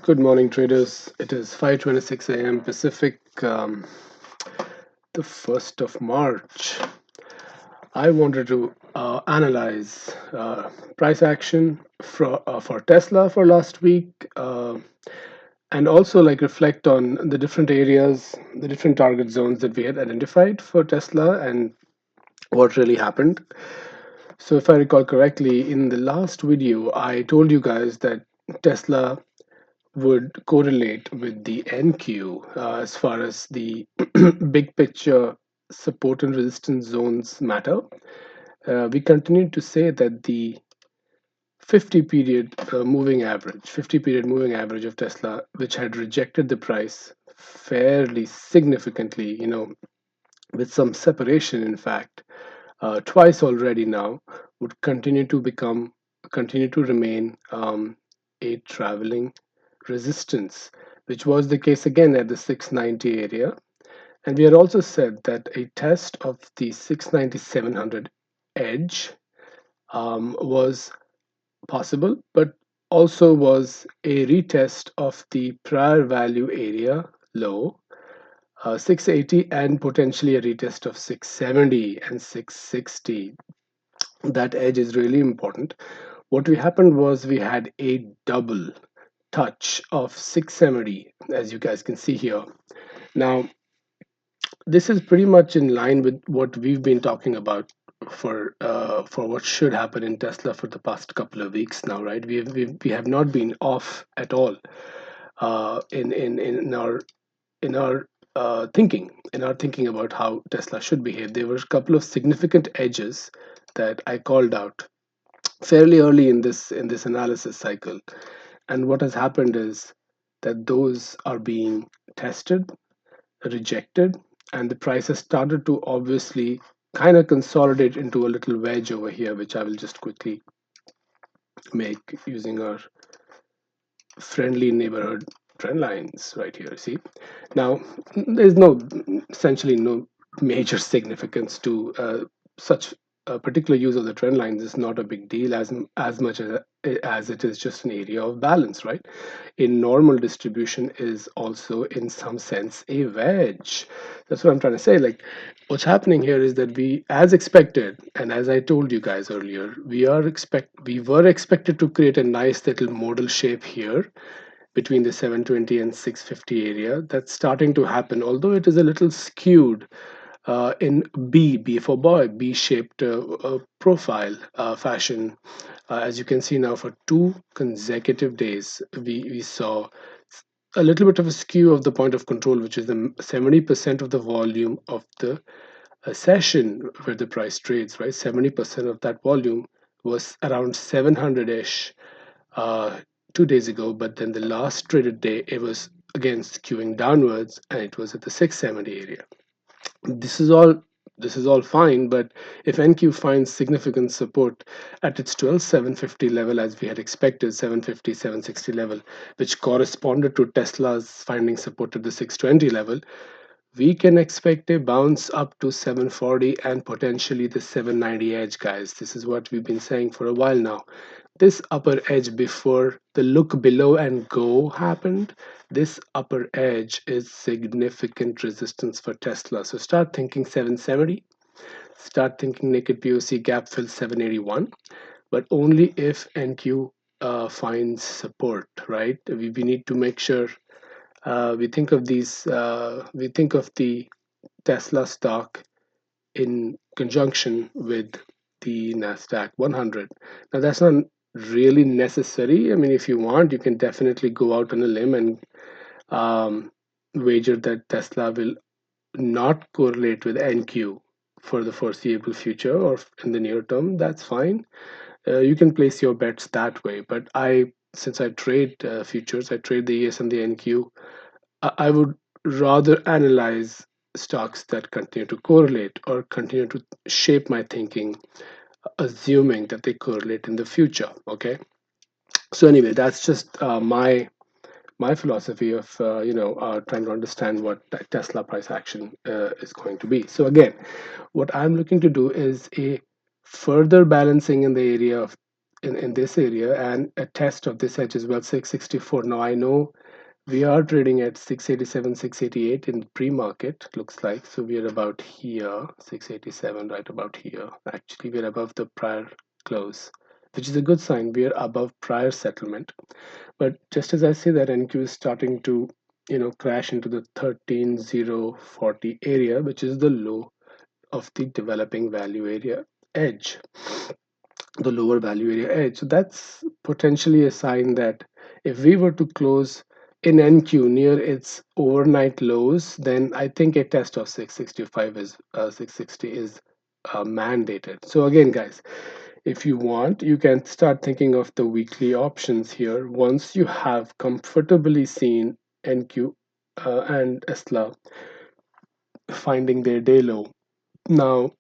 Good morning, traders. It is 5:26 a.m. Pacific, the 1st of March. I wanted to analyze price action for Tesla for last week, and also like reflect on the different areas, the different target zones that we had identified for Tesla and what really happened. So, if I recall correctly, in the last video, I told you guys that Tesla would correlate with the NQ as far as the big picture support and resistance zones matter. We continue to say that the 50 period moving average of Tesla, which had rejected the price fairly significantly, with some separation, in fact, twice already now, would continue to remain a traveling resistance, which was the case again at the 690 area. And we had also said that a test of the 690-700 edge was possible, but also was a retest of the prior value area low, 680, and potentially a retest of 670 and 660. That edge is really important. What we happened was we had a double touch of 670, as you guys can see here. Now, this is pretty much in line with what we've been talking about for what should happen in Tesla for the past couple of weeks now, right? We have not been off at all in our thinking about how Tesla should behave. There were a couple of significant edges that I called out fairly early in this analysis cycle, and what has happened is that those are being tested, rejected, and the price has started to obviously kind of consolidate into a little wedge over here, which I will just quickly make using our friendly neighborhood trend lines right here. See, now there's no essentially no major significance to such a particular use of the trend lines. Is not a big deal as much as it is just an area of balance, right? A normal distribution is also in some sense a wedge. That's what I'm trying to say. Like, what's happening here is that we, as expected, and as I told you guys earlier, we were expected to create a nice little modal shape here between the 720 and 650 area. That's starting to happen, although it is a little skewed in B for boy, B-shaped profile fashion. As you can see now, for 2 consecutive days, we saw a little bit of a skew of the point of control, which is the 70% of the volume of the session where the price trades, right? 70% of that volume was around 700-ish 2 days ago, but then the last traded day, it was again skewing downwards and it was at the 670 area. This is all fine, but if NQ finds significant support at its 12750 level, as we had expected, 750 760 level, which corresponded to Tesla's finding support at the 620 level, we can expect a bounce up to 740 and potentially the 790 edge, guys. This is what we've been saying for a while now. This upper edge before the look below and go happened, this upper edge is significant resistance for Tesla. So start thinking 770, start thinking naked POC gap fill 781, but only if NQ finds support, right? We need to make sure we think of the Tesla stock in conjunction with the Nasdaq 100. Now that's not really necessary. I mean, if you want, you can definitely go out on a limb and wager that Tesla will not correlate with NQ for the foreseeable future or in the near term. That's fine. You can place your bets that way. But since I trade futures, I trade the ES and the NQ. I would rather analyze stocks that continue to correlate or continue to shape my thinking, assuming that they correlate in the future. Okay. So anyway, that's just my philosophy of trying to understand what Tesla price action is going to be. So again, what I'm looking to do is a further balancing in the area of in this area, and a test of this edge as well, 664. Now I know we are trading at 687, 688 in pre-market, looks like. So we are about here, 687, right about here. Actually, we're above the prior close, which is a good sign. We are above prior settlement. But just as I say that, NQ is starting to, crash into the 13040 area, which is the low of the developing value area edge, the lower value area edge. So that's potentially a sign that if we were to close in NQ near its overnight lows, then I think a test of 665 is 660 is mandated. So again, guys, if you want, you can start thinking of the weekly options here. Once you have comfortably seen NQ and Tesla finding their day low. Now,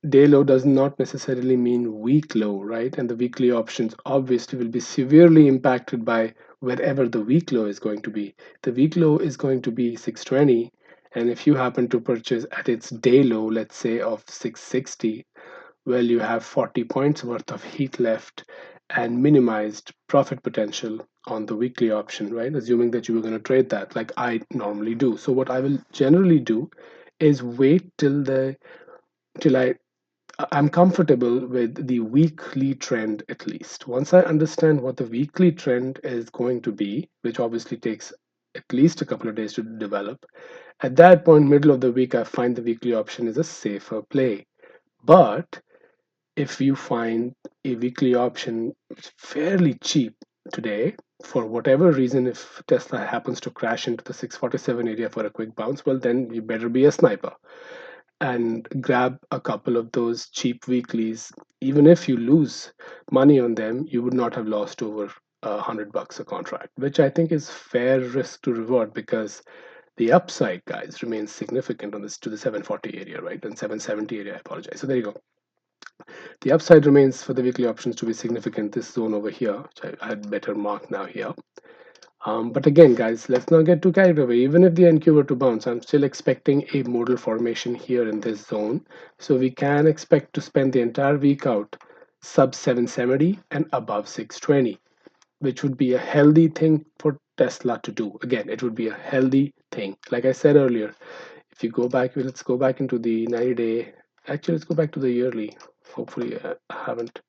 day low does not necessarily mean week low, right? And the weekly options obviously will be severely impacted by wherever the week low is going to be. The week low is going to be 620, and if you happen to purchase at its day low, let's say of 660, well, you have 40 points worth of heat left and minimized profit potential on the weekly option, right? Assuming that you were going to trade that like I normally do. So what I will generally do is wait till I'm comfortable with the weekly trend at least. Once I understand what the weekly trend is going to be, which obviously takes at least a couple of days to develop, at that point, middle of the week, I find the weekly option is a safer play. But if you find a weekly option fairly cheap today, for whatever reason, if Tesla happens to crash into the 647 area for a quick bounce, well, then you better be a sniper and grab a couple of those cheap weeklies. Even if you lose money on them, you would not have lost over $100 a contract, which I think is fair risk to reward because the upside, guys, remains significant on this to the 740 area, right? And 770 area, I apologize. So there you go. The upside remains for the weekly options to be significant. This zone over here, which I had better mark now here. But again, guys, let's not get too carried away. Even if the NQ were to bounce, I'm still expecting a modal formation here in this zone. So we can expect to spend the entire week out sub 770 and above 620, which would be a healthy thing for Tesla to do. Again, it would be a healthy thing. Like I said earlier, if you go back, let's go back into the 90-day. Actually, let's go back to the yearly. Hopefully, I haven't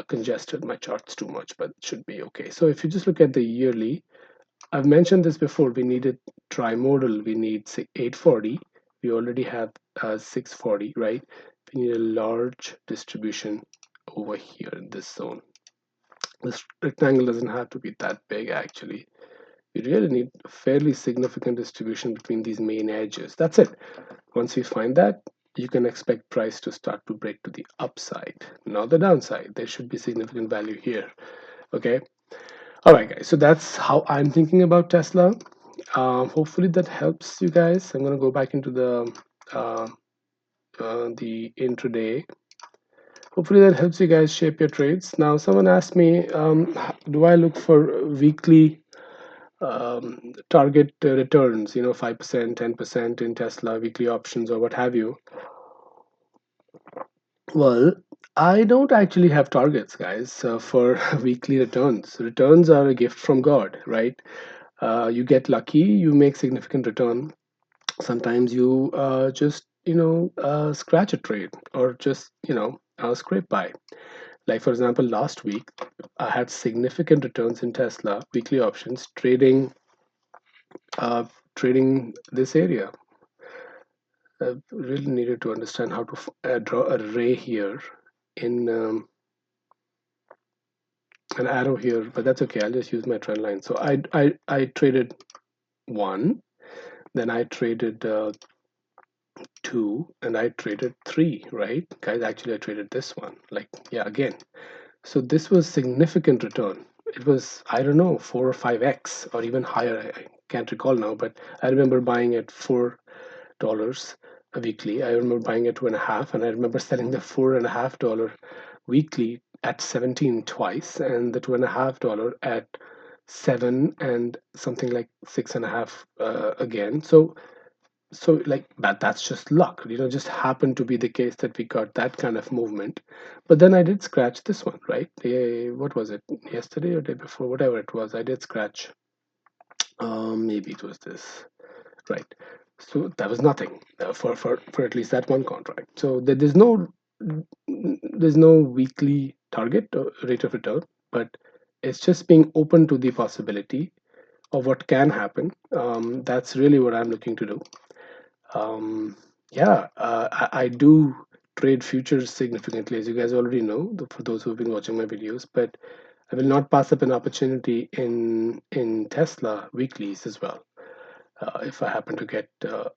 congested my charts too much, but it should be okay. So if you just look at the yearly, I've mentioned this before. We needed trimodal. We need 840. We already have 640, right? We need a large distribution over here in this zone. This rectangle doesn't have to be that big, actually. We really need a fairly significant distribution between these main edges. That's it. Once we find that, you can expect price to start to break to the upside, not the downside. There should be significant value here. Okay. All right, guys. So that's how I'm thinking about Tesla. Hopefully that helps you guys. I'm gonna go back into uh, the intraday. Hopefully that helps you guys shape your trades. Now, someone asked me, do I look for weekly target returns? 5%, 10% in Tesla weekly options or what have you. Well, I don't actually have targets, guys, for weekly returns. Returns are a gift from God, right? You get lucky, you make significant return. Sometimes you just scratch a trade or just scrape by. Like for example, last week I had significant returns in Tesla weekly options uh, trading this area. I really needed to understand how to draw a ray here in an arrow here, but that's okay. I'll just use my trend line. So I traded one, then I traded two, and I traded three, right? Guys, actually I traded this one. Like, yeah, again. So this was significant return. It was, I don't know, 4 or 5x or even higher. I can't recall now, but I remember buying at $4 a weekly. I remember buying at 2.5, and I remember selling the $4.50 weekly at 17 twice, and the $2.50 at 7 and something like 6.5 again. So like that's just luck, just happened to be the case that we got that kind of movement. But then I did scratch this one, right? What was it, yesterday or day before, whatever it was, I did scratch. Maybe it was this, right? So that was nothing, for at least that one contract. So there's no weekly target or rate of return, but it's just being open to the possibility of what can happen. That's really what I'm looking to do. Yeah, I do trade futures significantly, as you guys already know, for those who've been watching my videos. But I will not pass up an opportunity in Tesla weeklies as well. If I happen to get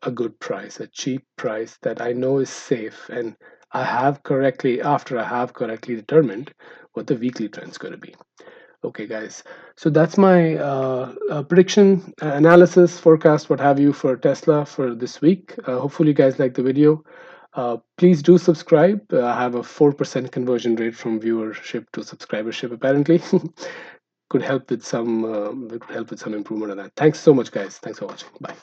a good price, a cheap price that I know is safe, and after I have correctly determined what the weekly trend is going to be. Okay, guys. So that's my prediction, analysis, forecast, what have you, for Tesla for this week. Hopefully, you guys like the video. Please do subscribe. I have a 4% conversion rate from viewership to subscribership, apparently. Could help with some improvement on that. Thanks so much, guys. Thanks for watching. Bye.